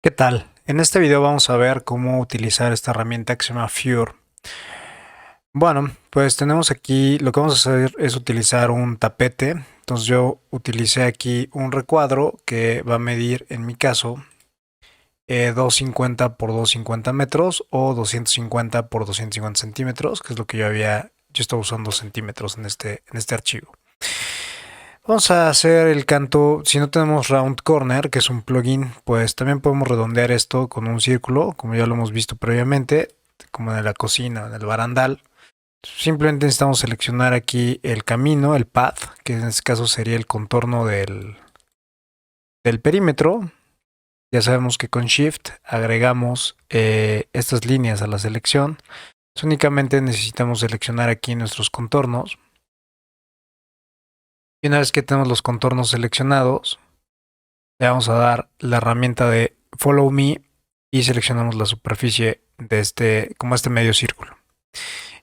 ¿Qué tal? En este video vamos a ver cómo utilizar esta herramienta que se llama Fure. Bueno, pues tenemos aquí, lo que vamos a hacer es utilizar un tapete. Entonces yo utilicé aquí un recuadro que va a medir, en mi caso, 250 por 250 metros o 250 por 250 centímetros, que es lo que yo estaba usando centímetros en este archivo. Vamos a hacer el canto, si no tenemos Round Corner, que es un plugin, pues también podemos redondear esto con un círculo, como ya lo hemos visto previamente, como en la cocina, en el barandal. Simplemente necesitamos seleccionar aquí el camino, el path, que en este caso sería el contorno del perímetro. Ya sabemos que con Shift agregamos estas líneas a la selección. Únicamente necesitamos seleccionar aquí nuestros contornos. Y una vez que tenemos los contornos seleccionados, le vamos a dar la herramienta de Follow Me y seleccionamos la superficie de como este medio círculo.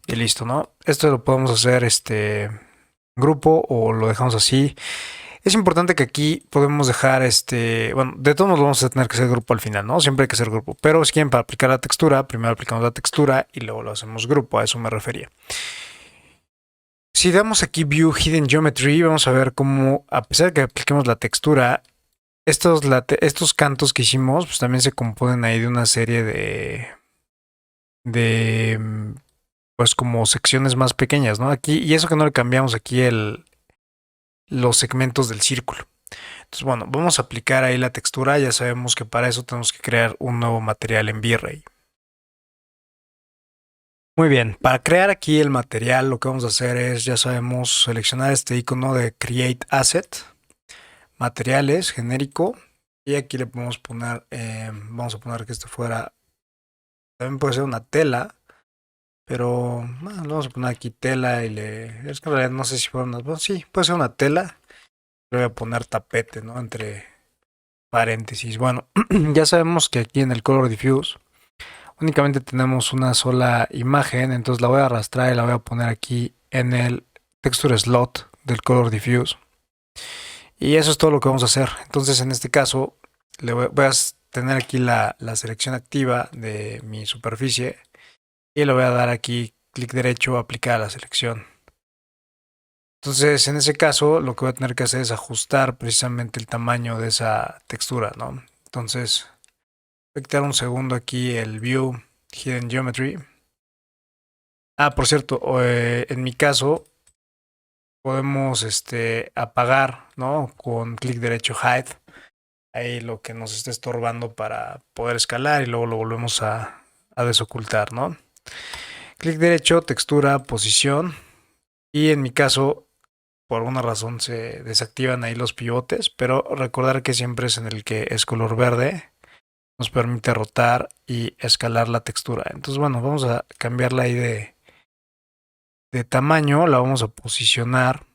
Y listo, ¿no? Esto lo podemos hacer grupo o lo dejamos así. Es importante que aquí podemos dejar bueno, de todos modos lo vamos a tener que hacer grupo al final, ¿no? Siempre hay que hacer grupo. Pero si quieren para aplicar la textura, primero aplicamos la textura y luego lo hacemos grupo, a eso me refería. Si damos aquí View Hidden Geometry, vamos a ver cómo, a pesar de que apliquemos la textura, estos cantos que hicimos, pues también se componen ahí de una serie de pues como secciones más pequeñas, ¿no? Aquí, y eso que no le cambiamos aquí los segmentos del círculo. Entonces, bueno, vamos a aplicar ahí la textura. Ya sabemos que para eso tenemos que crear un nuevo material en V-Ray. Muy bien, para crear aquí el material, lo que vamos a hacer es, ya sabemos, seleccionar este icono de Create Asset, materiales, genérico, y aquí le podemos poner, vamos a poner que esto fuera, también puede ser una tela, pero bueno, le vamos a poner aquí tela es que en realidad no sé si fuera bueno, sí, puede ser una tela, le voy a poner tapete, ¿no? Entre paréntesis. Bueno, ya sabemos que aquí en el Color Diffuse únicamente tenemos una sola imagen, entonces la voy a arrastrar y la voy a poner aquí en el Texture Slot del Color Diffuse. Y eso es todo lo que vamos a hacer. Entonces en este caso voy a tener aquí la selección activa de mi superficie y le voy a dar aquí clic derecho, aplicar a la selección. Entonces en ese caso lo que voy a tener que hacer es ajustar precisamente el tamaño de esa textura, ¿no? Entonces voy a quitar un segundo aquí el View Hidden Geometry. Ah, por cierto, en mi caso podemos apagar, ¿no? Con clic derecho Hide. Ahí lo que nos esté estorbando para poder escalar y luego lo volvemos a desocultar, ¿no? Clic derecho, textura, posición. Y en mi caso, por alguna razón se desactivan ahí los pivotes, pero recordar que siempre es en el que es color verde. Nos permite rotar y escalar la textura. Entonces, bueno, vamos a cambiarla ahí de tamaño, la vamos a posicionar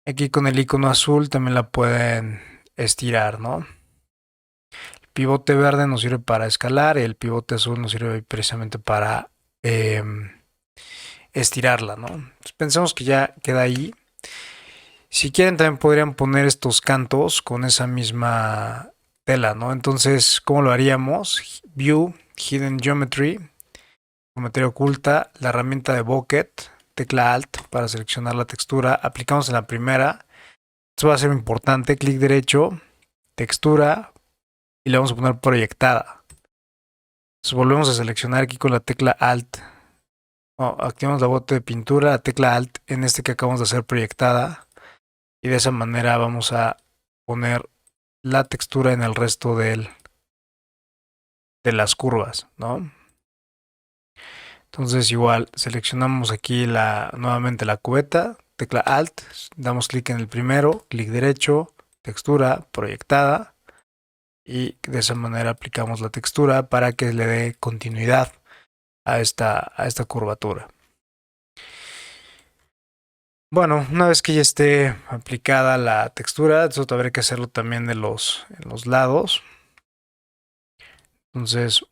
aquí con el icono azul, también la pueden estirar, ¿no? El pivote verde nos sirve para escalar y el pivote azul nos sirve precisamente para estirarla, ¿no? Entonces, pensemos que ya queda ahí. Si quieren también podrían poner estos cantos con esa misma tela, ¿no? Entonces, ¿cómo lo haríamos? View, Hidden Geometry, geometría oculta, la herramienta de Bucket, tecla Alt para seleccionar la textura. Aplicamos en la primera. Esto va a ser importante. Clic derecho, textura y le vamos a poner proyectada. Entonces volvemos a seleccionar aquí con la tecla Alt. Activamos la bote de pintura, la tecla Alt en este que acabamos de hacer proyectada. Y de esa manera vamos a poner la textura en el resto de las curvas, ¿no? Entonces igual seleccionamos aquí nuevamente la cubeta, tecla Alt, damos clic en el primero, clic derecho, textura, proyectada y de esa manera aplicamos la textura para que le dé continuidad a esta curvatura. Bueno, una vez que ya esté aplicada la textura, eso tendré que hacerlo también en los lados. Entonces,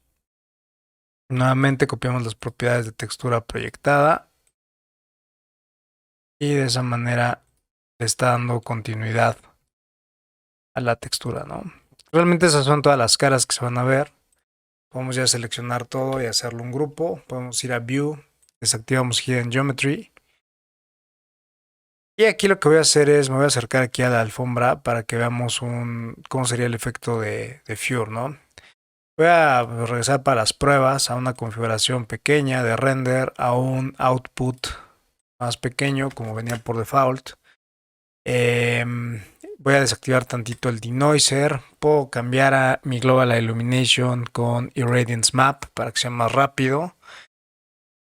nuevamente copiamos las propiedades de textura proyectada y de esa manera le está dando continuidad a la textura, ¿no? Realmente esas son todas las caras que se van a ver. Podemos ya seleccionar todo y hacerlo un grupo. Podemos ir a View, desactivamos Hidden Geometry. Y aquí lo que voy a hacer es, me voy a acercar aquí a la alfombra para que veamos cómo sería el efecto de Fure, ¿no? Voy a regresar para las pruebas a una configuración pequeña de render, a un output más pequeño como venía por default. Voy a desactivar tantito el denoiser. Puedo cambiar a mi Global Illumination con Irradiance Map para que sea más rápido.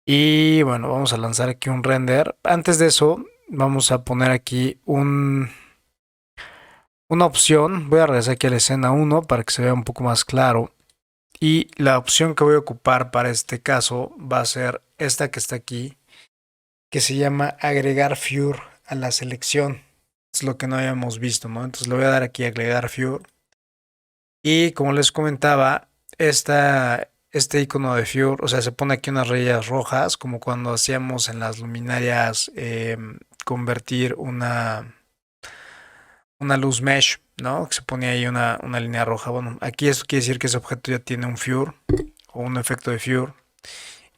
Y bueno, vamos a lanzar aquí un render. Antes de eso, vamos a poner aquí una opción. Voy a regresar aquí a la escena 1 para que se vea un poco más claro. Y la opción que voy a ocupar para este caso va a ser esta que está aquí, que se llama agregar Fure a la selección. Es lo que no habíamos visto, ¿no? Entonces le voy a dar aquí a agregar Fure. Y como les comentaba, este icono de Fure, o sea, se pone aquí unas rayas rojas, como cuando hacíamos en las luminarias convertir una luz mesh, ¿no? Que se pone ahí una línea roja. Bueno, aquí esto quiere decir que ese objeto ya tiene un Fure o un efecto de Fure.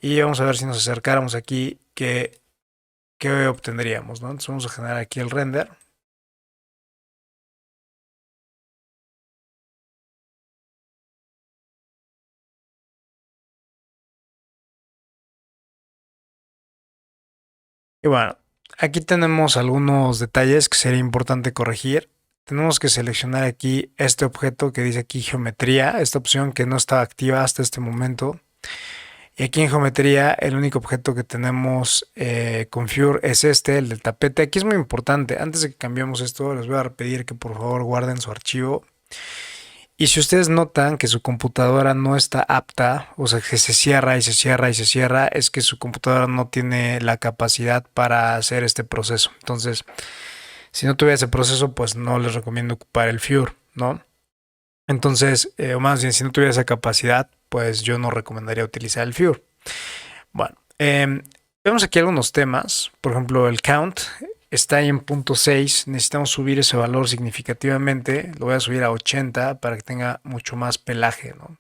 Y vamos a ver si nos acercáramos aquí, qué obtendríamos, ¿no? Entonces vamos a generar aquí el render. Y bueno, aquí tenemos algunos detalles que sería importante corregir. Tenemos que seleccionar aquí este objeto que dice aquí geometría, esta opción que no estaba activa hasta este momento. Y aquí en geometría el único objeto que tenemos con Fure es este, el del tapete. Aquí es muy importante, antes de que cambiemos esto les voy a pedir que por favor guarden su archivo. Y si ustedes notan que su computadora no está apta, o sea que se cierra y se cierra y se cierra, es que su computadora no tiene la capacidad para hacer este proceso. Entonces, si no tuviera ese proceso, pues no les recomiendo ocupar el Fure, ¿no? Entonces, o más bien, si no tuviera esa capacidad, pues yo no recomendaría utilizar el Fure. Bueno, vemos aquí algunos temas. Por ejemplo, el count está ahí en .6. Necesitamos subir ese valor significativamente. Lo voy a subir a 80 para que tenga mucho más pelaje, ¿no?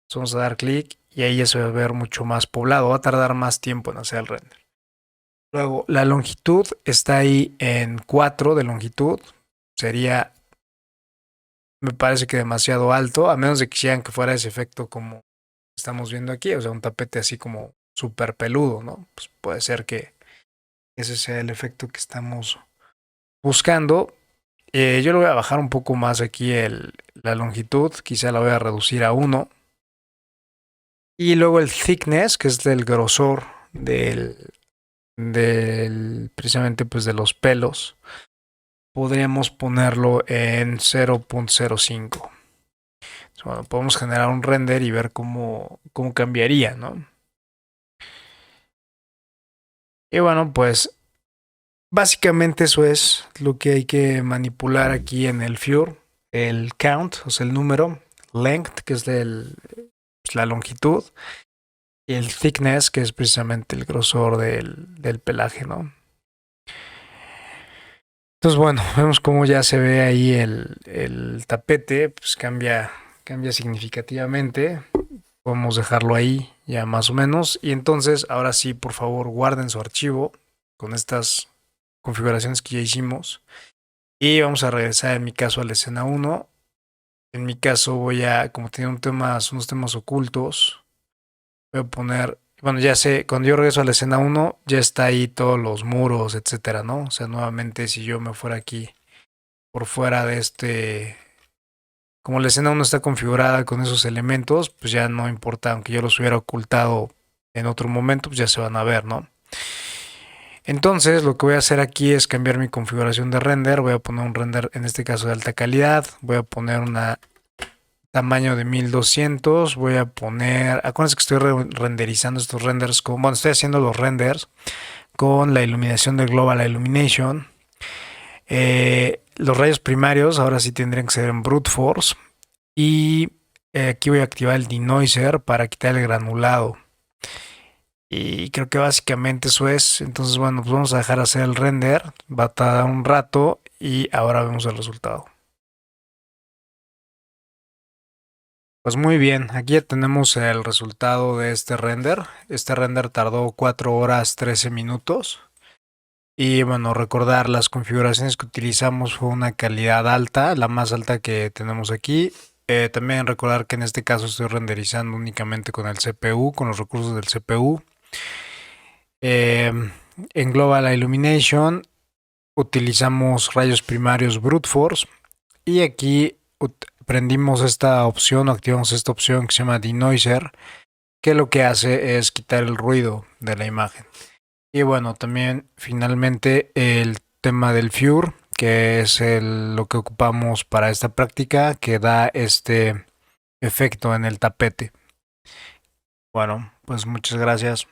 Entonces vamos a dar clic y ahí ya se va a ver mucho más poblado. Va a tardar más tiempo en hacer el render. Luego, la longitud está ahí en 4 de longitud. Sería, me parece que demasiado alto, a menos de que quisieran que fuera ese efecto como estamos viendo aquí, o sea, un tapete así como súper peludo, ¿no? Pues puede ser que ese sea el efecto que estamos buscando. Yo lo voy a bajar un poco más aquí la longitud, quizá la voy a reducir a 1. Y luego el thickness, que es el grosor precisamente pues de los pelos, podríamos ponerlo en 0.05. Bueno, podemos generar un render y ver cómo cambiaría, ¿no? Y bueno, pues básicamente eso es lo que hay que manipular aquí en el Fure. El count, o sea, el número, length, que es la longitud, y el thickness, que es precisamente el grosor del pelaje, ¿no? Entonces, bueno, vemos cómo ya se ve ahí el tapete, pues cambia significativamente. Podemos dejarlo ahí ya más o menos. Y entonces, ahora sí, por favor, guarden su archivo con estas configuraciones que ya hicimos. Y vamos a regresar en mi caso a la escena 1. En mi caso voy a, como tenía unos temas ocultos, voy a poner, bueno, ya sé, cuando yo regreso a la escena 1, ya está ahí todos los muros, etcétera, ¿no? O sea, nuevamente, si yo me fuera aquí por fuera de como la escena 1 está configurada con esos elementos, pues ya no importa, aunque yo los hubiera ocultado en otro momento, pues ya se van a ver, ¿no? Entonces lo que voy a hacer aquí es cambiar mi configuración de render. Voy a poner un render, en este caso de alta calidad. Voy a poner un tamaño de 1200. Voy a poner, acuérdense que estoy renderizando estos renders bueno, estoy haciendo los renders con la iluminación de Global Illumination. Los rayos primarios ahora sí tendrían que ser en Brute Force. Y aquí voy a activar el denoiser para quitar el granulado. Y creo que básicamente eso es. Entonces, bueno, pues vamos a dejar hacer el render. Va a tardar un rato y ahora vemos el resultado. Pues muy bien, aquí ya tenemos el resultado de este render. Este render tardó 4 horas 13 minutos. Y bueno, recordar las configuraciones que utilizamos fue una calidad alta, la más alta que tenemos aquí. También recordar que en este caso estoy renderizando únicamente con el CPU, con los recursos del CPU. Engloba la Illumination, utilizamos rayos primarios Brute Force y aquí prendimos esta opción, activamos esta opción que se llama Denoiser, que lo que hace es quitar el ruido de la imagen. Y bueno, también finalmente el tema del Fure, que es lo que ocupamos para esta práctica, que da este efecto en el tapete. Bueno, pues muchas gracias.